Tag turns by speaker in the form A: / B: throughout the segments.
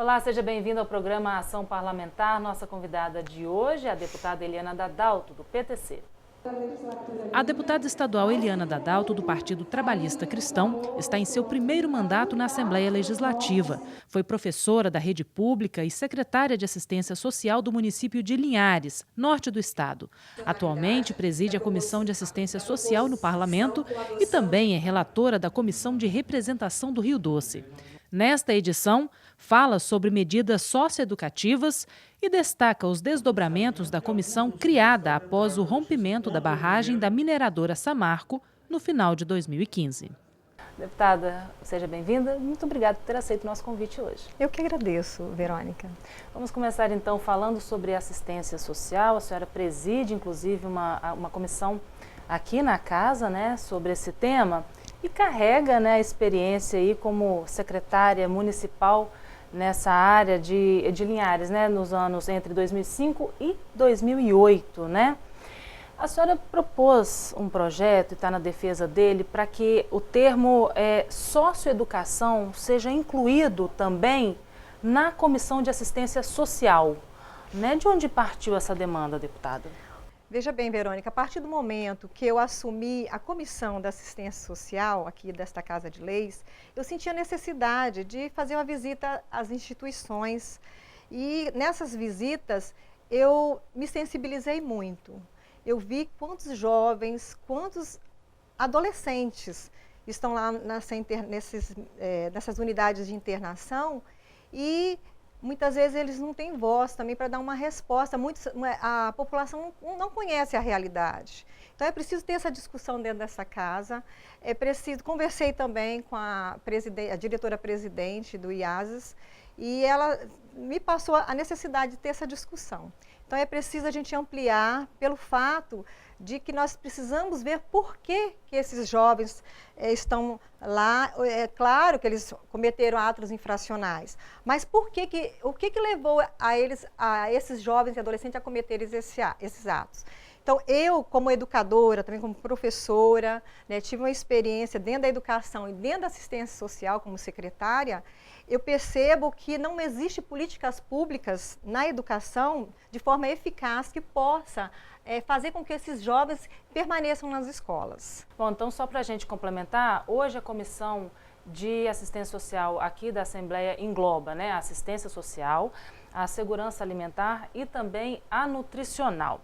A: Olá, seja bem-vindo ao programa Ação Parlamentar. Nossa convidada de hoje é a deputada Eliana Dadalto, do PTC.
B: A deputada estadual Eliana Dadalto, do Partido Trabalhista Cristão, está em seu primeiro mandato na Assembleia Legislativa. Foi professora da rede pública e secretária de Assistência Social do município de Linhares, norte do estado. Atualmente preside a Comissão de Assistência Social no Parlamento e também é relatora da Comissão de Representação do Rio Doce. Nesta edição, fala sobre medidas socioeducativas e destaca os desdobramentos da comissão criada após o rompimento da barragem da mineradora Samarco no final de 2015.
A: Deputada, seja bem-vinda. Muito obrigada por ter aceito o nosso convite hoje.
C: Eu que agradeço, Verônica.
A: Vamos começar então falando sobre assistência social. A senhora preside, inclusive, uma comissão aqui na casa, né, sobre esse tema. E carrega, né, a experiência aí como secretária municipal nessa área de Linhares, né, nos anos entre 2005 e 2008, né? A senhora propôs um projeto, e está na defesa dele, para que o termo socioeducação seja incluído também na Comissão de Assistência Social, né? De onde partiu essa demanda, deputada?
C: Veja bem, Verônica, a partir do momento que eu assumi a Comissão da Assistência Social aqui desta Casa de Leis, eu senti a necessidade de fazer uma visita às instituições e nessas visitas eu me sensibilizei muito. Eu vi quantos jovens, quantos adolescentes estão lá nessas unidades de internação e muitas vezes eles não têm voz também para dar uma resposta. A população não conhece a realidade. Então é preciso ter essa discussão dentro dessa casa. É preciso. Conversei também com a diretora-presidente do IASES e ela me passou a necessidade de ter essa discussão. Então é preciso a gente ampliar pelo fato de que nós precisamos ver por que esses jovens estão lá. É claro que eles cometeram atos infracionais, mas o que levou a esses jovens e adolescentes a cometerem esses atos? Então, eu, como educadora, também como professora, né, tive uma experiência dentro da educação e dentro da assistência social como secretária. Eu percebo que não existe políticas públicas na educação de forma eficaz que possa fazer com que esses jovens permaneçam nas escolas.
A: Bom, então só para a gente complementar, hoje a Comissão de Assistência Social aqui da Assembleia engloba, né, a assistência social, a segurança alimentar e também a nutricional.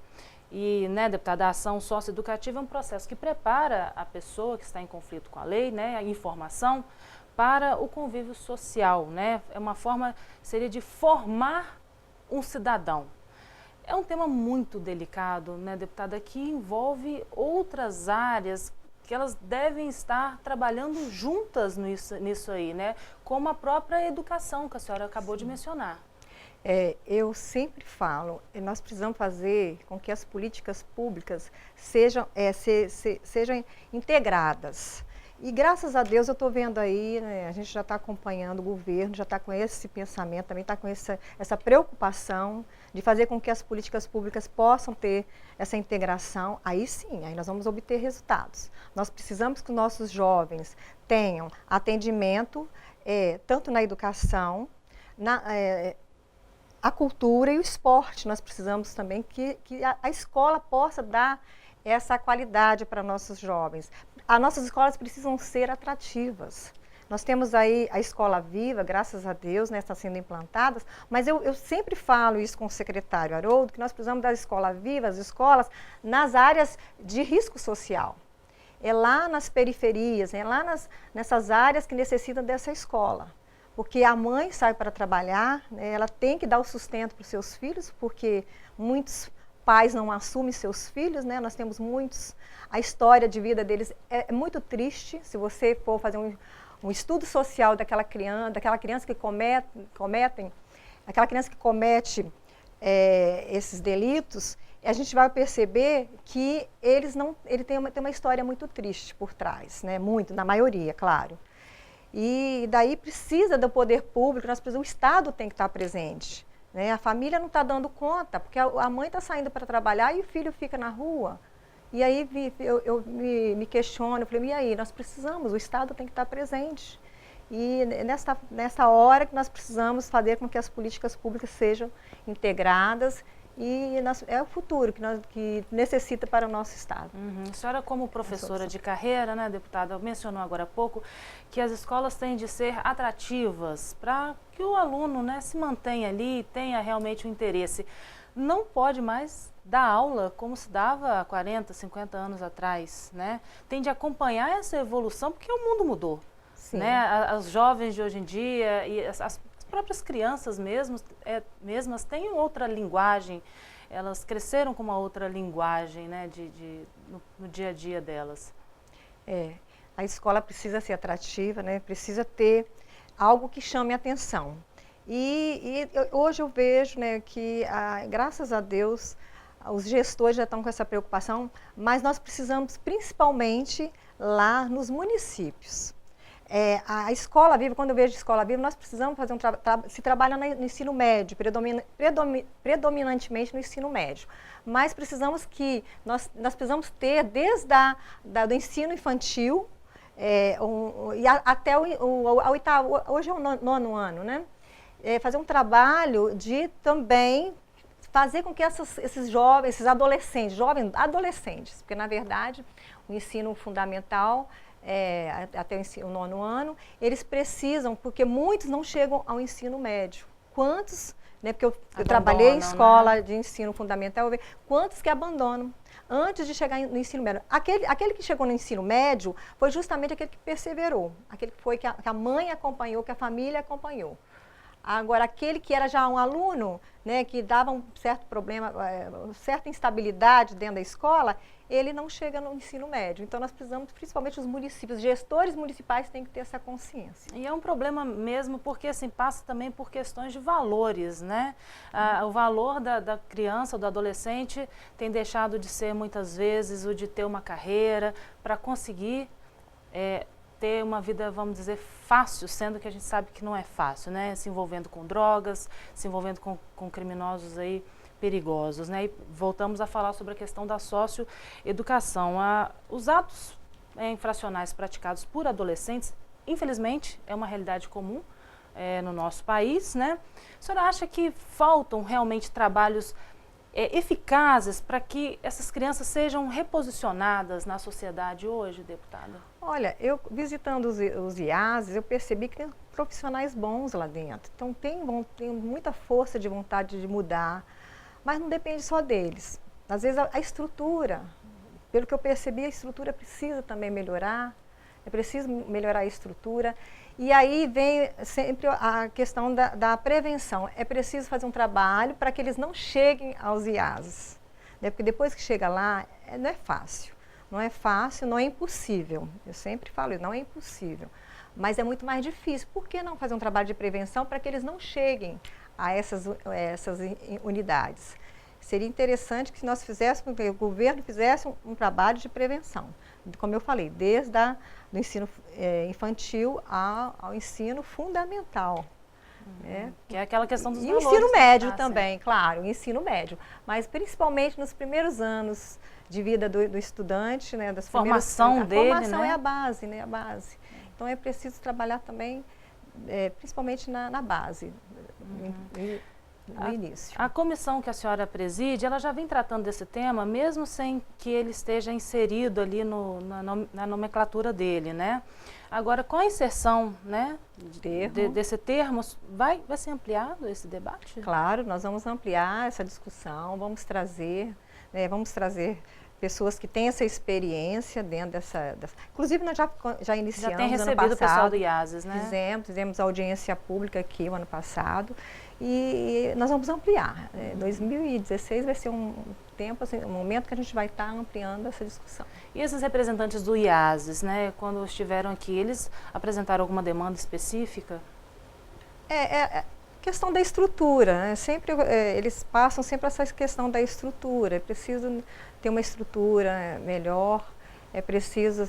A: E, né, deputada, a ação socioeducativa é um processo que prepara a pessoa que está em conflito com a lei, né, a informação, para o convívio social, né? É uma forma, seria de formar um cidadão. É um tema muito delicado, né, deputada, que envolve outras áreas que elas devem estar trabalhando juntas nisso aí, né? Como a própria educação que a senhora acabou de mencionar.
C: Eu sempre falo, nós precisamos fazer com que as políticas públicas sejam integradas. E graças a Deus eu estou vendo aí, né, a gente já está acompanhando o governo, já está com esse pensamento, também está com essa preocupação de fazer com que as políticas públicas possam ter essa integração. Aí sim, aí nós vamos obter resultados. Nós precisamos que os nossos jovens tenham atendimento, tanto na educação, a cultura e o esporte. Nós precisamos também que a escola possa dar essa qualidade para nossos jovens. As nossas escolas precisam ser atrativas. Nós temos aí a Escola Viva, graças a Deus, né, está sendo implantadas, mas eu sempre falo isso com o secretário Haroldo, que nós precisamos da Escola Viva, as escolas, nas áreas de risco social. É lá nas periferias, é lá nessas áreas que necessitam dessa escola. Porque a mãe sai para trabalhar, né, ela tem que dar o sustento para os seus filhos, porque muitos pais não assumem seus filhos, né? Nós temos muitos, a história de vida deles é muito triste. Se você for fazer um estudo social daquela criança que comete esses delitos, a gente vai perceber que ele tem uma história muito triste por trás, né? Muito, na maioria, claro. E daí precisa do poder público, o Estado tem que estar presente. Né? A família não está dando conta, porque a mãe está saindo para trabalhar e o filho fica na rua. E aí eu me questiono, eu falei, e aí, nós precisamos, o Estado tem que estar presente. e nessa hora que nós precisamos fazer com que as políticas públicas sejam integradas e é o futuro que necessita para o nosso Estado.
A: A senhora, como professora de carreira, né, deputada, mencionou agora há pouco que as escolas têm de ser atrativas para que o aluno, né, se mantenha ali e tenha realmente o interesse. Não pode mais dar aula como se dava há 40, 50 anos atrás, né? Tem de acompanhar essa evolução porque o mundo mudou.
C: Sim.
A: Né? As jovens de hoje em dia e as próprias crianças mesmas têm outra linguagem, elas cresceram com uma outra linguagem, né, no dia a dia delas.
C: A escola precisa ser atrativa, né, precisa ter algo que chame a atenção. E hoje eu vejo, né, que, graças a Deus, os gestores já estão com essa preocupação, mas nós precisamos principalmente lá nos municípios. A escola viva, quando eu vejo escola viva, nós precisamos fazer se trabalha no ensino médio, predominantemente no ensino médio. Mas precisamos nós precisamos ter desde do ensino infantil até o oitavo, hoje é o nono ano, né? Fazer um trabalho de também fazer com que esses jovens, esses adolescentes, porque na verdade o ensino fundamental até o nono ano, eles precisam, porque muitos não chegam ao ensino médio. Quantos, né, porque eu trabalhei em escola, né, de ensino fundamental, quantos que abandonam antes de chegar no ensino médio. Aquele que chegou no ensino médio foi justamente aquele que perseverou, aquele que a mãe acompanhou, que a família acompanhou. Agora, aquele que era já um aluno, né, que dava um certo problema, certa instabilidade dentro da escola, ele não chega no ensino médio. Então, nós precisamos, principalmente os municípios, gestores municipais têm que ter essa consciência.
A: E é um problema mesmo porque, assim, passa também por questões de valores, né? O valor da criança, do adolescente, tem deixado de ser, muitas vezes, o de ter uma carreira para conseguir ter uma vida, vamos dizer, fácil, sendo que a gente sabe que não é fácil, né? Se envolvendo com drogas, se envolvendo com criminosos aí perigosos, né? E voltamos a falar sobre a questão da socioeducação. Os atos infracionais praticados por adolescentes, infelizmente, é uma realidade comum no nosso país, né? A senhora acha que faltam realmente trabalhos eficazes para que essas crianças sejam reposicionadas na sociedade hoje, deputada?
C: Olha, eu visitando os IASs, eu percebi que tem profissionais bons lá dentro. Então tem muita força de vontade de mudar, mas não depende só deles. Às vezes a estrutura, pelo que eu percebi, a estrutura precisa também melhorar, é preciso melhorar a estrutura. E aí vem sempre a questão da prevenção. É preciso fazer um trabalho para que eles não cheguem aos IASs, né? Porque depois que chega lá, não é fácil. Não é fácil, não é impossível. Eu sempre falo isso, não é impossível. Mas é muito mais difícil. Por que não fazer um trabalho de prevenção para que eles não cheguem a essas unidades? Seria interessante que se nós fizéssemos, que o governo fizesse um trabalho de prevenção. Como eu falei, desde do ensino infantil ao ensino fundamental. Né?
A: Que é aquela questão dos
C: valores.
A: E o
C: ensino médio também, claro, o ensino médio. Mas principalmente nos primeiros anos de vida do estudante, né, das
A: formação dele,
C: a formação,
A: né?
C: É a base, né? A base. Então é preciso trabalhar também, principalmente na base, no início.
A: A comissão que a senhora preside, ela já vem tratando desse tema, mesmo sem que ele esteja inserido ali na nomenclatura dele, né? Agora, com a inserção, né, desse termo, vai ser ampliado esse debate?
C: Claro, nós vamos ampliar essa discussão, vamos trazer pessoas que têm essa experiência dentro dessa... Inclusive, nós já iniciamos
A: já tem recebido
C: ano passado,
A: o pessoal do IASES, né?
C: Fizemos audiência pública aqui o ano passado e nós vamos ampliar. 2016 vai ser um tempo, assim, um momento que a gente vai estar ampliando essa discussão.
A: E esses representantes do IASES, né, quando estiveram aqui, eles apresentaram alguma demanda específica?
C: Questão da estrutura, né? Eles passam sempre essa questão da estrutura. É preciso ter uma estrutura melhor, é preciso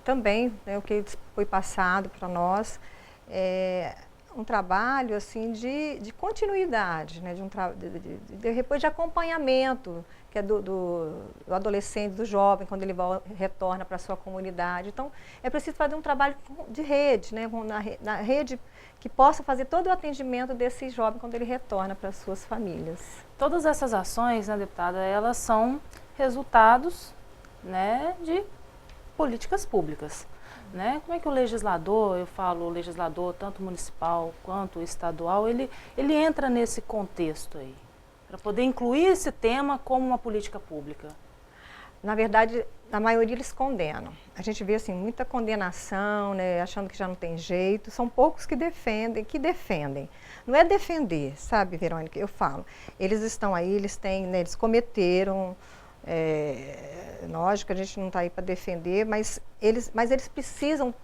C: também, né, o que foi passado para nós, um trabalho assim de continuidade, né? Depois de acompanhamento, que é do adolescente, do jovem, quando ele retorna para a sua comunidade. Então, é preciso fazer um trabalho de rede, né? Na rede que possa fazer todo o atendimento desse jovem quando ele retorna para as suas famílias.
A: Todas essas ações, né, deputada, elas são resultados, né, de políticas públicas. Né? Como é que o legislador, eu falo o legislador tanto municipal quanto estadual, ele entra nesse contexto aí, para poder incluir esse tema como uma política pública?
C: Na verdade, a maioria eles condenam. A gente vê assim, muita condenação, né, achando que já não tem jeito. São poucos que defendem. Não é defender, sabe, Verônica? Eu falo. Eles estão aí, eles têm, né, eles cometeram. Lógico que a gente não está aí para defender, mas eles precisam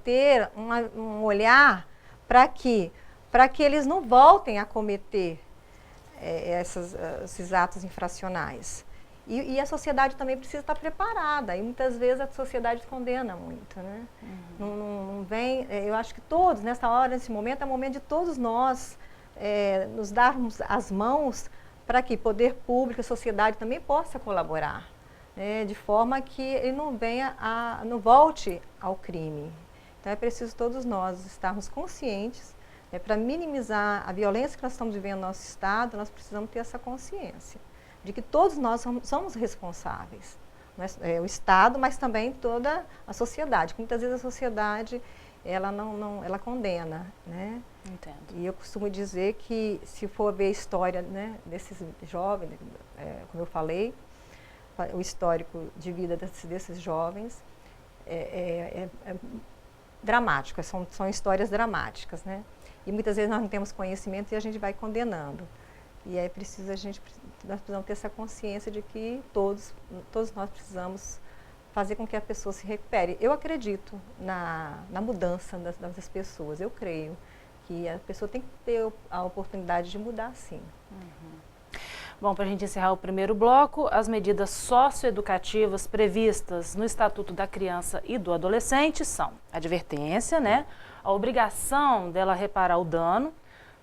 C: ter um olhar para que eles não voltem a cometer esses atos infracionais. E a sociedade também precisa estar preparada, e muitas vezes a sociedade condena muito, né? Não vem, eu acho que todos, nessa hora, nesse momento, é o momento de todos nós nos darmos as mãos para que poder público, a sociedade também possa colaborar, né, de forma que ele não volte ao crime. Então é preciso todos nós estarmos conscientes, né, para minimizar a violência que nós estamos vivendo no nosso estado. Nós precisamos ter essa consciência de que todos nós somos responsáveis, o estado, mas também toda a sociedade. Muitas vezes a sociedade ela condena, né?
A: Entendo.
C: E eu costumo dizer que, se for ver a história, né, desses jovens, como eu falei, o histórico de vida desses jovens é dramático, são histórias dramáticas, né? E muitas vezes nós não temos conhecimento e a gente vai condenando. E é preciso nós precisamos ter essa consciência de que todos nós precisamos fazer com que a pessoa se recupere. Eu acredito na mudança das pessoas, eu creio que a pessoa tem que ter a oportunidade de mudar, sim.
A: Bom, para a gente encerrar o primeiro bloco, as medidas socioeducativas previstas no Estatuto da Criança e do Adolescente são advertência, né? A obrigação dela reparar o dano,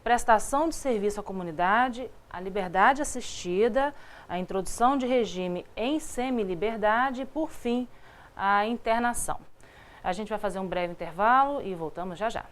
A: prestação de serviço à comunidade, a liberdade assistida, a introdução de regime em semi-liberdade e, por fim, a internação. A gente vai fazer um breve intervalo e voltamos já já.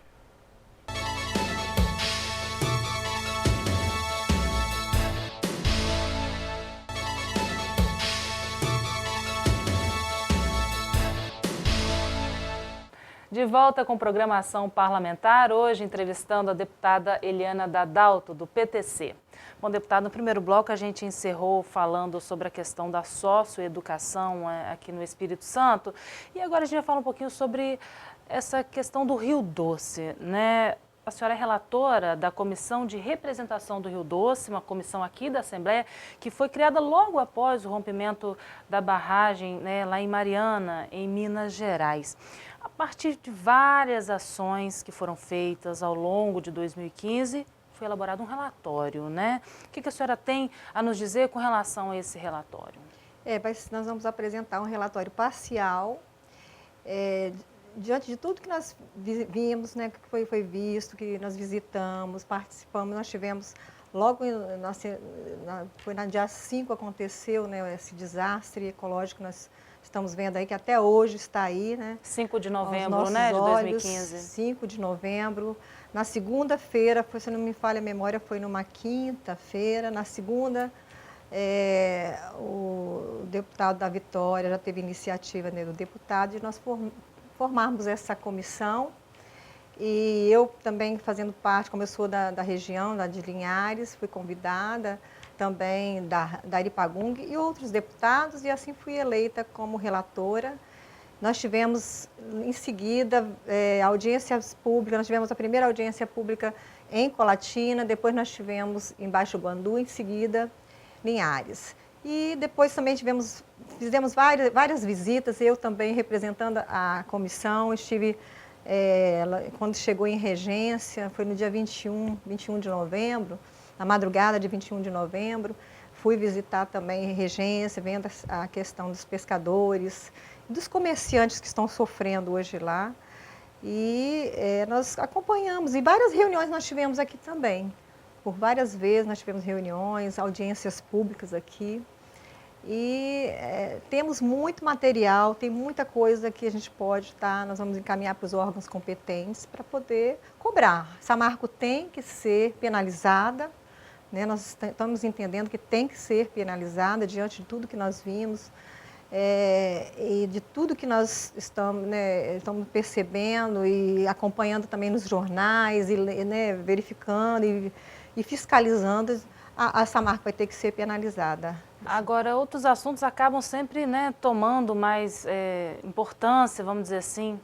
A: De volta com programação parlamentar, hoje entrevistando a deputada Eliana Dadalto, do PTC. Bom, deputado, no primeiro bloco a gente encerrou falando sobre a questão da socioeducação aqui no Espírito Santo, e agora a gente vai falar um pouquinho sobre essa questão do Rio Doce, né? A senhora é relatora da Comissão de Representação do Rio Doce, uma comissão aqui da Assembleia, que foi criada logo após o rompimento da barragem, né, lá em Mariana, em Minas Gerais. A partir de várias ações que foram feitas ao longo de 2015, foi elaborado um relatório, né? O que a senhora tem a nos dizer com relação a esse relatório?
C: Nós vamos apresentar um relatório parcial, diante de tudo que nós vimos, né, que foi visto, que nós visitamos, participamos. Nós tivemos, foi no dia 5 aconteceu, né, esse desastre ecológico que nós estamos vendo aí, que até hoje está aí, né?
A: 5 de novembro, né, de 2015.
C: 5 de novembro. Na segunda-feira, se não me falha a memória, foi numa quinta-feira. Na segunda, o deputado da Vitória já teve iniciativa, né, do deputado, de nós formarmos essa comissão. E eu também fazendo parte, como eu sou da região, de Linhares, fui convidada também da Aripagung e outros deputados, e assim fui eleita como relatora. Nós tivemos, em seguida, audiências públicas. Nós tivemos a primeira audiência pública em Colatina, depois nós tivemos em Baixo Guandu, em seguida, Linhares. E depois também fizemos várias visitas, eu também representando a comissão. Estive, quando chegou em Regência, foi no dia 21 de novembro, na madrugada de 21 de novembro, fui visitar também Regência, vendo a questão dos pescadores, dos comerciantes que estão sofrendo hoje lá. E nós acompanhamos, e várias reuniões nós tivemos aqui também. Por várias vezes nós tivemos reuniões, audiências públicas aqui. E temos muito material, tem muita coisa que a gente pode estar, nós vamos encaminhar para os órgãos competentes para poder cobrar. Samarco tem que ser penalizada, né? Nós estamos entendendo que tem que ser penalizada diante de tudo que nós vimos e de tudo que nós estamos, né, estamos percebendo e acompanhando também nos jornais, e, né, verificando e fiscalizando. A Samarco vai ter que ser penalizada.
A: Agora, outros assuntos acabam sempre, né, tomando mais importância, vamos dizer assim,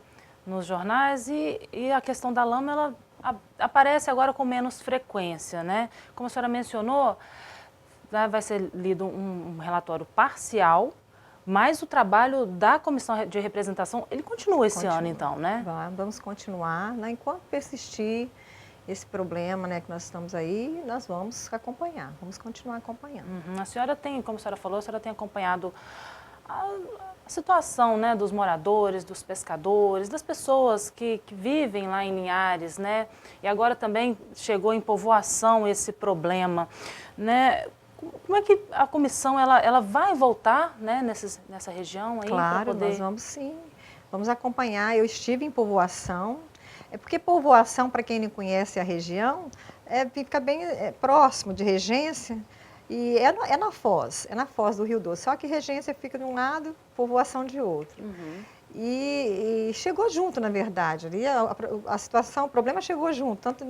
A: nos jornais, e a questão da lama, ela aparece agora com menos frequência, né? Como a senhora mencionou, vai ser lido um relatório parcial, mas o trabalho da Comissão de Representação, ele continua esse ano, então, né?
C: Vamos continuar, né? Enquanto persistir esse problema, né, que nós estamos aí, nós vamos acompanhar, vamos continuar acompanhando.
A: A senhora tem, como a senhora falou, a senhora tem acompanhado a situação, né, dos moradores, dos pescadores, das pessoas que vivem lá em Linhares, né? E agora também chegou em Povoação esse problema, né? Como é que a comissão ela vai voltar, né, nessa região aí?
C: Claro,
A: poder...
C: nós vamos sim, vamos acompanhar. Eu estive em Povoação. Porque Povoação, para quem não conhece a região, fica bem próximo de Regência e é na Foz do Rio Doce. Só que Regência fica de um lado, Povoação de outro. E chegou junto, na verdade. Ali a situação, o problema chegou junto, tanto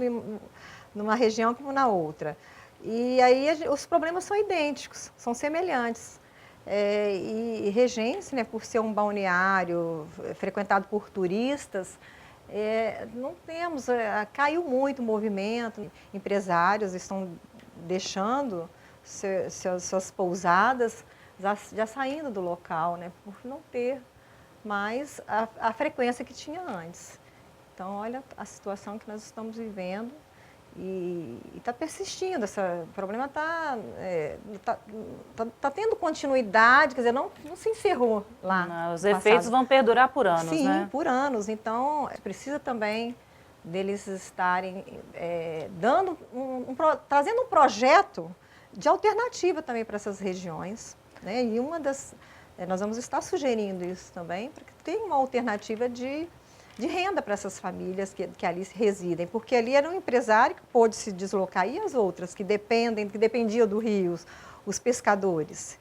C: numa região como na outra. E aí os problemas são idênticos, são semelhantes. E Regência, né, por ser um balneário frequentado por turistas, não temos, caiu muito o movimento, empresários estão deixando suas pousadas, já saindo do local, né, por não ter mais a frequência que tinha antes. Então, olha a situação que nós estamos vivendo e está persistindo, esse problema está tendo continuidade, quer dizer, não se encerrou lá.
A: Os efeitos vão perdurar por anos,
C: sim,
A: né?
C: Por anos. Então, precisa também deles estarem trazendo um projeto de alternativa também para essas regiões, né? E nós vamos estar sugerindo isso também, para que tenha uma alternativa de renda para essas famílias que ali residem, porque ali era um empresário que pôde se deslocar, e as outras que dependiam do rio, os pescadores.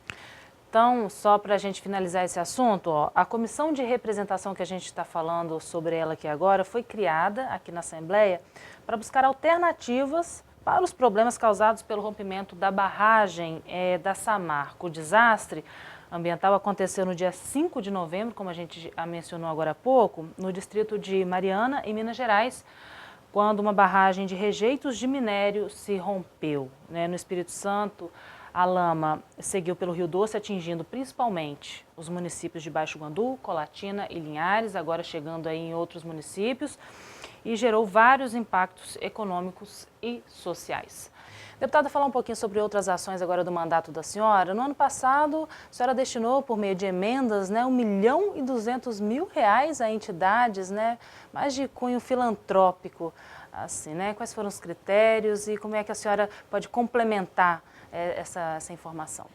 A: Então, só para a gente finalizar esse assunto, a comissão de representação que a gente está falando sobre ela aqui agora foi criada aqui na Assembleia para buscar alternativas para os problemas causados pelo rompimento da barragem da Samarco. O desastre ambiental aconteceu no dia 5 de novembro, como a gente mencionou agora há pouco, no distrito de Mariana, em Minas Gerais, quando uma barragem de rejeitos de minério se rompeu, né? No Espírito Santo, a lama seguiu pelo Rio Doce, atingindo principalmente os municípios de Baixo Guandu, Colatina e Linhares, agora chegando aí em outros municípios, e gerou vários impactos econômicos e sociais. Deputada, falar um pouquinho sobre outras ações agora do mandato da senhora. No ano passado, a senhora destinou, por meio de emendas, né, R$1.200.000 a entidades, né, mais de cunho filantrópico. Assim, né? Quais foram os critérios e como é que a senhora pode complementar essa informação?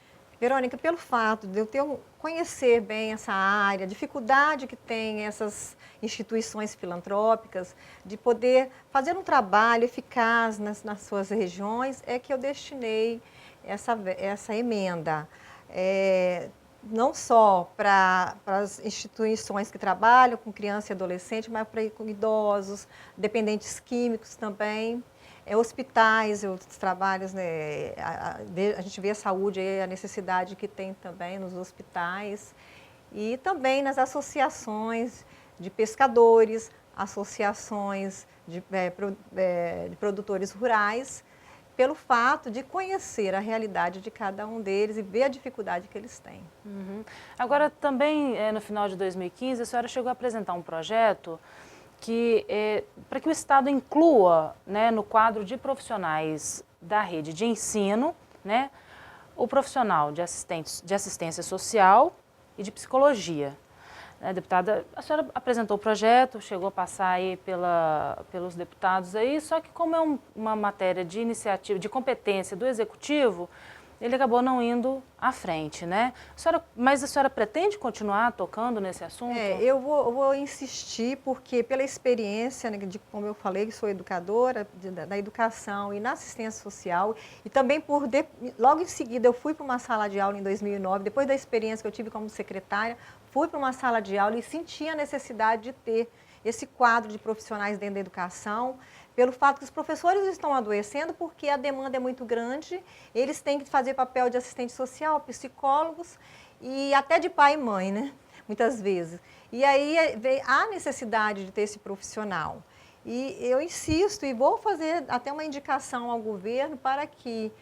C: Verônica, pelo fato de eu conhecer bem essa área, a dificuldade que tem essas instituições filantrópicas, de poder fazer um trabalho eficaz nas suas regiões, é que eu destinei essa emenda. Não só para as instituições que trabalham com criança e adolescente, mas para idosos, dependentes químicos também. Hospitais, outros trabalhos, né? A gente vê a saúde, a necessidade que tem também nos hospitais e também nas associações de pescadores, associações de produtores rurais, pelo fato de conhecer a realidade de cada um deles e ver a dificuldade que eles têm.
A: Agora, também, no final de 2015, a senhora chegou a apresentar um projeto para que o Estado inclua, né, no quadro de profissionais da rede de ensino, né, o profissional de assistência social e de psicologia. Deputada, a senhora apresentou o projeto, chegou a passar aí pelos deputados aí, só que como é uma matéria de iniciativa, de competência do Executivo, ele acabou não indo à frente, né? Mas a senhora pretende continuar tocando nesse assunto?
C: Eu vou insistir, porque pela experiência, né, como eu falei, que sou educadora da educação e na assistência social, e também logo em seguida eu fui para uma sala de aula em 2009, depois da experiência que eu tive como secretária, fui para uma sala de aula e senti a necessidade de ter esse quadro de profissionais dentro da educação, pelo fato que os professores estão adoecendo, porque a demanda é muito grande, eles têm que fazer papel de assistente social, psicólogos e até de pai e mãe, né? Muitas vezes. E aí há necessidade de ter esse profissional. E eu insisto e vou fazer até uma indicação ao governo para que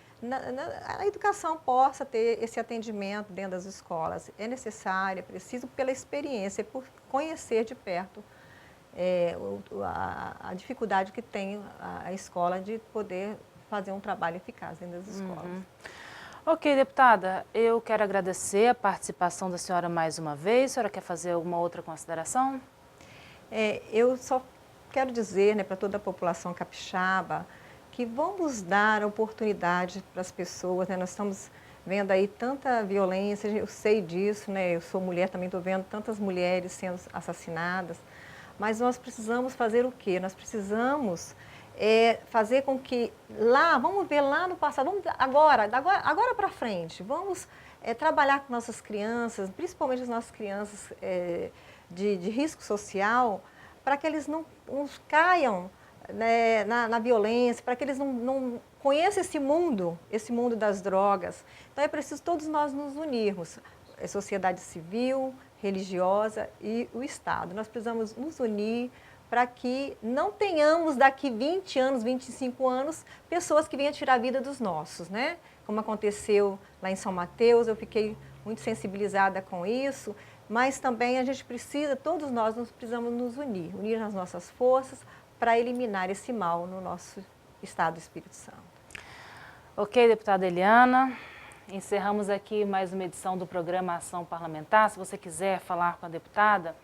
C: a educação possa ter esse atendimento dentro das escolas. É necessário, é preciso pela experiência, por conhecer de perto a dificuldade que tem a escola de poder fazer um trabalho eficaz dentro das escolas.
A: Ok, deputada, eu quero agradecer a participação da senhora mais uma vez. A senhora quer fazer alguma outra consideração?
C: Eu só quero dizer, né, para toda a população capixaba que vamos dar oportunidade para as pessoas, né? Nós estamos vendo aí tanta violência, eu sei disso, né? Eu sou mulher, também estou vendo tantas mulheres sendo assassinadas. Mas nós precisamos fazer o quê? Nós precisamos fazer com que vamos ver lá no passado, vamos agora para frente, vamos trabalhar com nossas crianças, principalmente as nossas crianças de risco social, para que eles não caiam, né, na violência, para que eles não conheçam esse mundo das drogas. Então é preciso todos nós nos unirmos, a sociedade civil, religiosa e o Estado. Nós precisamos nos unir para que não tenhamos daqui 20 anos, 25 anos, pessoas que venham tirar a vida dos nossos, né? Como aconteceu lá em São Mateus, eu fiquei muito sensibilizada com isso, mas também a gente precisa, todos nós precisamos nos unir as nossas forças para eliminar esse mal no nosso estado do Espírito Santo.
A: Ok, deputada Eliana. Encerramos aqui mais uma edição do programa Ação Parlamentar. Se você quiser falar com a deputada,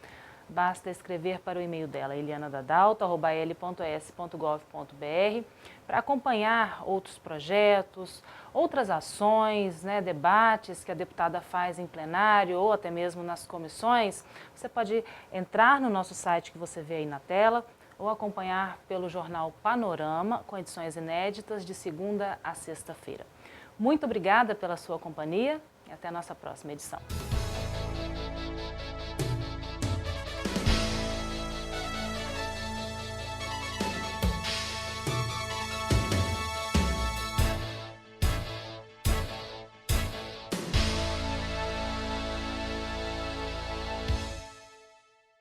A: basta escrever para o e-mail dela, elianadadalto@el.es.gov.br, para acompanhar outros projetos, outras ações, né, debates que a deputada faz em plenário ou até mesmo nas comissões. Você pode entrar no nosso site que você vê aí na tela ou acompanhar pelo jornal Panorama, com edições inéditas de segunda a sexta-feira. Muito obrigada pela sua companhia e até a nossa próxima edição.